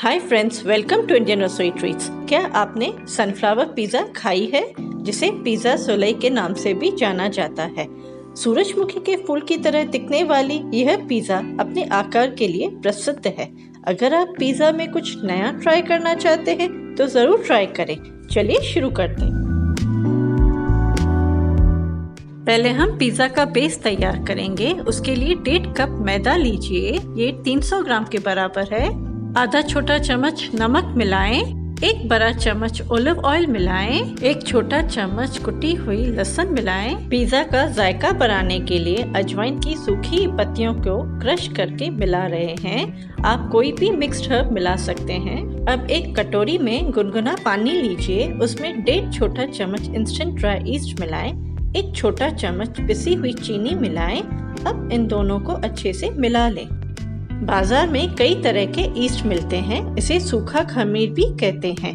Hi friends, welcome to Indian Rasoi treats. क्या आपने sunflower pizza खाई है, जिसे पिज़्ज़ा सोलेil के नाम से भी जाना जाता है। सूरजमुखी के फूल की तरह दिखने वाली यह पिज़्ज़ा अपने आकार के लिए प्रसिद्ध है। अगर आप पिज़्ज़ा में कुछ नया ट्राई करना चाहते हैं तो ज़रूर ट्राई करें। चलिए शुरू करते हैं। पहले हम पिज़्ज़ा का बेस तैयार करेंगे। उसके लिए 1.5 कप मैदा लीजिए, ये 300 ग्राम के बराबर है। आधा छोटा चम्मच नमक मिलाएं, 1 बड़ा चम्मच ओलिव ऑयल मिलाएं, 1 छोटा चम्मच कुटी हुई लहसुन मिलाएं। पिज़्ज़ा का जायका बढ़ाने के लिए अजवाइन की सूखी पत्तियों को क्रश करके मिला रहे हैं। आप कोई भी मिक्स्ड हर्ब मिला सकते हैं। अब एक कटोरी में गुनगुना पानी लीजिए, उसमें 1.5 छोटा चम्मच इंस्टेंट ड्राई ईस्ट मिलाएं, 1 छोटा चम्मच पिसी हुई चीनी मिलाएं। अब इन दोनों को अच्छे से मिला लें। बाजार में कई तरह के ईस्ट मिलते हैं, इसे सूखा खमीर भी कहते हैं।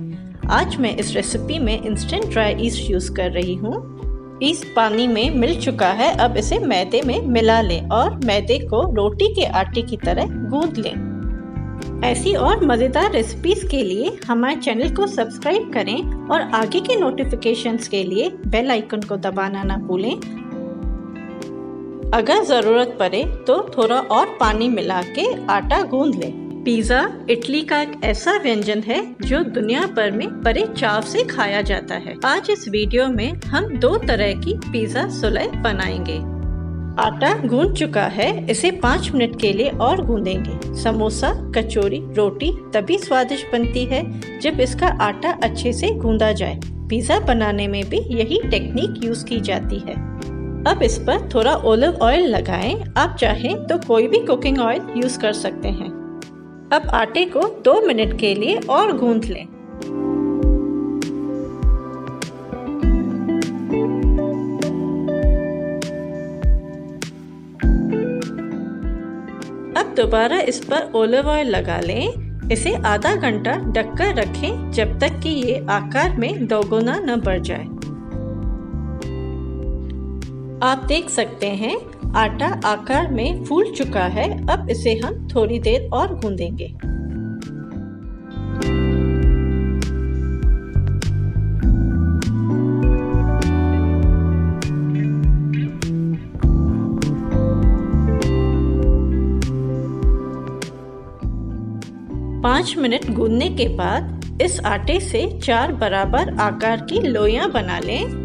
आज मैं इस रेसिपी में इंस्टेंट ड्राई ईस्ट यूज कर रही हूँ। ईस्ट पानी में मिल चुका है। अब इसे मैदे में मिला लें और मैदे को रोटी के आटे की तरह गूंद लें। ऐसी और मज़ेदार रेसिपीज के लिए हमारे चैनल को सब्सक्राइब करें और आगे के नोटिफिकेशंस के लिए बेल आइकन को दबाना ना भूलें। अगर ज़रूरत पड़े तो थोड़ा और पानी मिला के आटा गूंद लें। पिज़्ज़ा इटली का एक ऐसा व्यंजन है जो दुनिया भर में बड़े चाव से खाया जाता है। आज इस वीडियो में हम 2 तरह की पिज़्ज़ा सोलेil बनाएंगे। आटा गूंद चुका है, इसे 5 मिनट के लिए और गूंदेंगे। समोसा, कचौरी, रोटी तभी स्वादिष्ट बनती है जब इसका आटा अच्छे से गूंदा जाए। पिज़्ज़ा बनाने में भी यही टेक्निक यूज की जाती है। अब इस पर थोड़ा ओलिव ऑयल लगाएं। आप चाहें तो कोई भी कुकिंग ऑयल यूज कर सकते हैं। अब आटे को 2 मिनट के लिए और गूंथ लें। अब दोबारा इस पर ओलिव ऑयल लगा लें। इसे आधा घंटा ढककर रखें जब तक कि ये आकार में दोगुना न बढ़ जाए। आप देख सकते हैं आटा आकार में फूल चुका है। अब इसे हम थोड़ी देर और गूंदेंगे। पाँच मिनट गूंदने के बाद इस आटे से 4 बराबर आकार की लोइयां बना लें।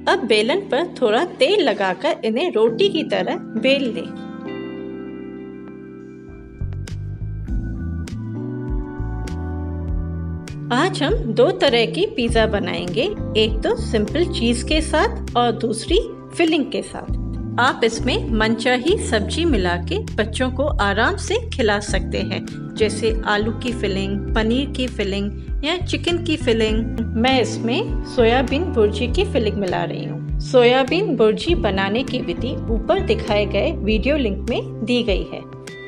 अब बेलन पर थोड़ा तेल लगाकर इन्हें रोटी की तरह बेल लें। आज हम 2 तरह की पिज़्ज़ा बनाएंगे, एक तो सिंपल चीज के साथ और दूसरी फिलिंग के साथ। आप इसमें मनचाही सब्जी मिला के बच्चों को आराम से खिला सकते हैं, जैसे आलू की फिलिंग, पनीर की फिलिंग या चिकन की फिलिंग। मैं इसमें सोयाबीन भुर्जी की फिलिंग मिला रही हूँ। सोयाबीन भुर्जी बनाने की विधि ऊपर दिखाए गए वीडियो लिंक में दी गई है।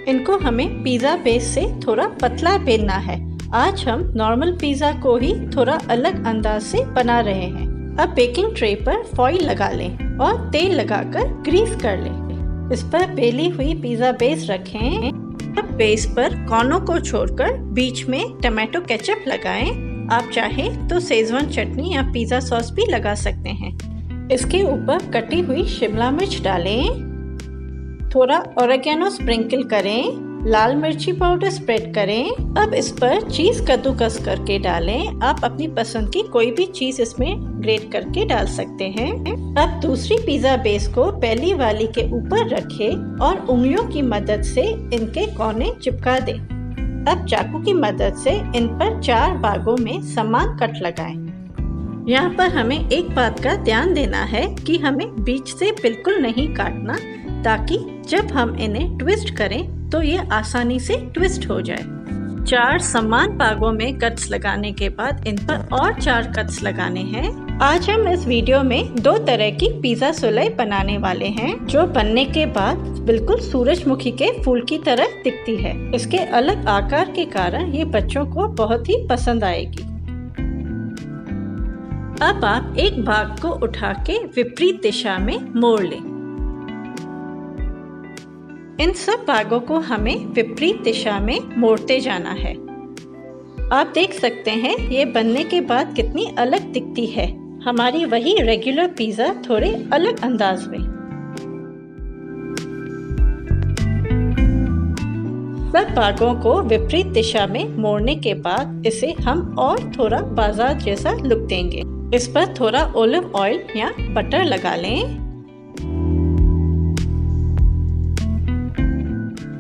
इनको हमें पिज़्ज़ा बेस से थोड़ा पतला बेलना है। आज हम नॉर्मल पिज़्ज़ा को ही थोड़ा अलग अंदाज से बना रहे हैं। अब बेकिंग ट्रे पर फॉइल लगा लें और तेल लगाकर ग्रीस कर लें। इस पर बेली हुई पिज़्ज़ा बेस रखें। अब बेस पर कोनों को छोड़कर बीच में टमाटो केचप लगाएं। आप चाहें तो शेजवान चटनी या पिज़्ज़ा सॉस भी लगा सकते हैं। इसके ऊपर कटी हुई शिमला मिर्च डालें, थोड़ा ऑरिगेनो स्प्रिंकल करें, लाल मिर्ची पाउडर स्प्रेड करें। अब इस पर चीज कद्दूकस करके डालें। आप अपनी पसंद की कोई भी चीज इसमें ग्रेट करके डाल सकते हैं। अब दूसरी पिज़्ज़ा बेस को पहली वाली के ऊपर रखें और उंगलियों की मदद से इनके कोने चिपका दें। अब चाकू की मदद से इन पर 4 भागों में समान कट लगाएं। यहाँ पर हमें एक बात का ध्यान देना है कि हमें बीच से बिल्कुल नहीं काटना, ताकि जब हम इन्हें ट्विस्ट करें तो ये आसानी से ट्विस्ट हो जाए। 4 समान भागों में कट्स लगाने के बाद इन पर और 4 कट्स लगाने हैं। आज हम इस वीडियो में 2 तरह की पिज़्ज़ा सुलई बनाने वाले हैं, जो बनने के बाद बिल्कुल सूरजमुखी के फूल की तरह दिखती है। इसके अलग आकार के कारण ये बच्चों को बहुत ही पसंद आएगी। अब आप एक भाग को उठा के विपरीत दिशा में मोड़ लें। इन सब भागों को हमें विपरीत दिशा में मोड़ते जाना है। आप देख सकते हैं ये बनने के बाद कितनी अलग दिखती है। हमारी वही रेगुलर पिज़्ज़ा थोड़े अलग अंदाज में। सब भागों को विपरीत दिशा में मोड़ने के बाद इसे हम और थोड़ा बाजार जैसा लुक देंगे। इस पर थोड़ा ओलिव ऑयल या बटर लगा लें।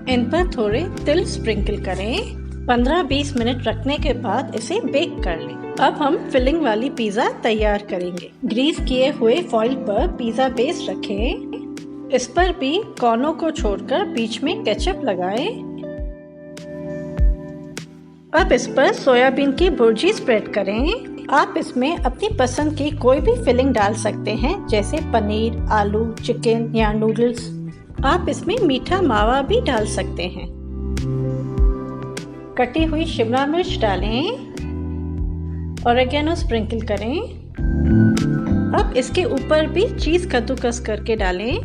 इन पर थोड़े तिल स्प्रिंकल करें। 15-20 मिनट रखने के बाद इसे बेक कर लें। अब हम फिलिंग वाली पिज़्ज़ा तैयार करेंगे। ग्रीस किए हुए फॉइल पर पिज़्ज़ा बेस रखें। इस पर भी कोनों को छोड़कर बीच में केचप लगाएं। अब इस पर सोयाबीन की भुर्जी स्प्रेड करें। आप इसमें अपनी पसंद की कोई भी फिलिंग डाल सकते हैं, जैसे पनीर, आलू, चिकन या नूडल्स। आप इसमें मीठा मावा भी डाल सकते हैं। कटी हुई शिमला मिर्च डालें। ऑरिगेनो स्प्रिंकल करें। अब इसके ऊपर भी चीज कद्दूकस करके डालें।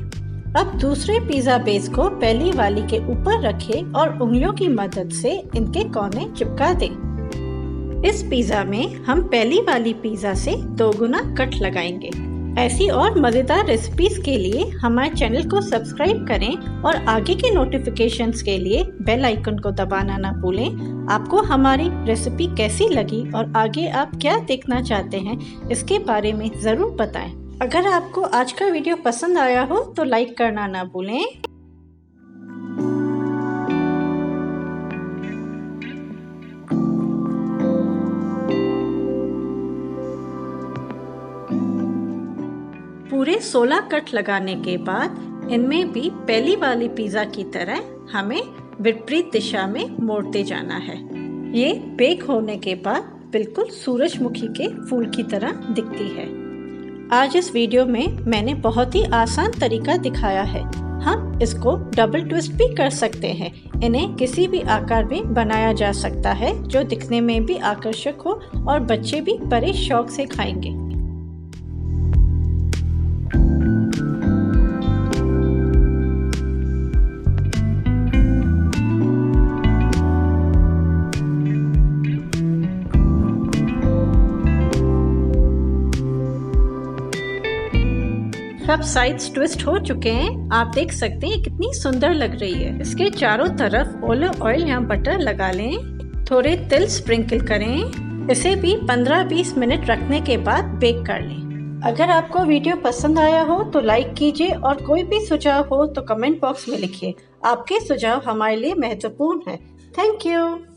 अब दूसरे पिज़्ज़ा बेस को पहली वाली के ऊपर रखें और उंगलियों की मदद से इनके कोने चिपका दें। इस पिज़्ज़ा में हम पहली वाली पिज़्ज़ा से 2 गुना कट लगाएंगे। ऐसी और मज़ेदार रेसिपीज के लिए हमारे चैनल को सब्सक्राइब करें और आगे के नोटिफिकेशंस के लिए बेल आइकन को दबाना ना भूलें। आपको हमारी रेसिपी कैसी लगी और आगे आप क्या देखना चाहते हैं, इसके बारे में ज़रूर बताएं। अगर आपको आज का वीडियो पसंद आया हो तो लाइक करना ना भूलें। पूरे 16 कट लगाने के बाद इनमें भी पहली वाली पिज़्ज़ा की तरह हमें विपरीत दिशा में मोड़ते जाना है। ये बेक होने के बाद बिल्कुल सूरजमुखी के फूल की तरह दिखती है। आज इस वीडियो में मैंने बहुत ही आसान तरीका दिखाया है। हम इसको डबल ट्विस्ट भी कर सकते हैं। इन्हें किसी भी आकार में बनाया जा सकता है, जो दिखने में भी आकर्षक हो और बच्चे भी बड़े शौक से खाएंगे। सब साइड्स ट्विस्ट हो चुके हैं। आप देख सकते हैं कितनी सुंदर लग रही है। इसके चारों तरफ ओलिव ऑयल या बटर लगा लें। थोड़े तिल स्प्रिंकल करें। इसे भी 15-20 मिनट रखने के बाद बेक कर लें। अगर आपको वीडियो पसंद आया हो तो लाइक कीजिए और कोई भी सुझाव हो तो कमेंट बॉक्स में लिखिए। आपके सुझाव हमारे लिए महत्वपूर्ण है। Thank you.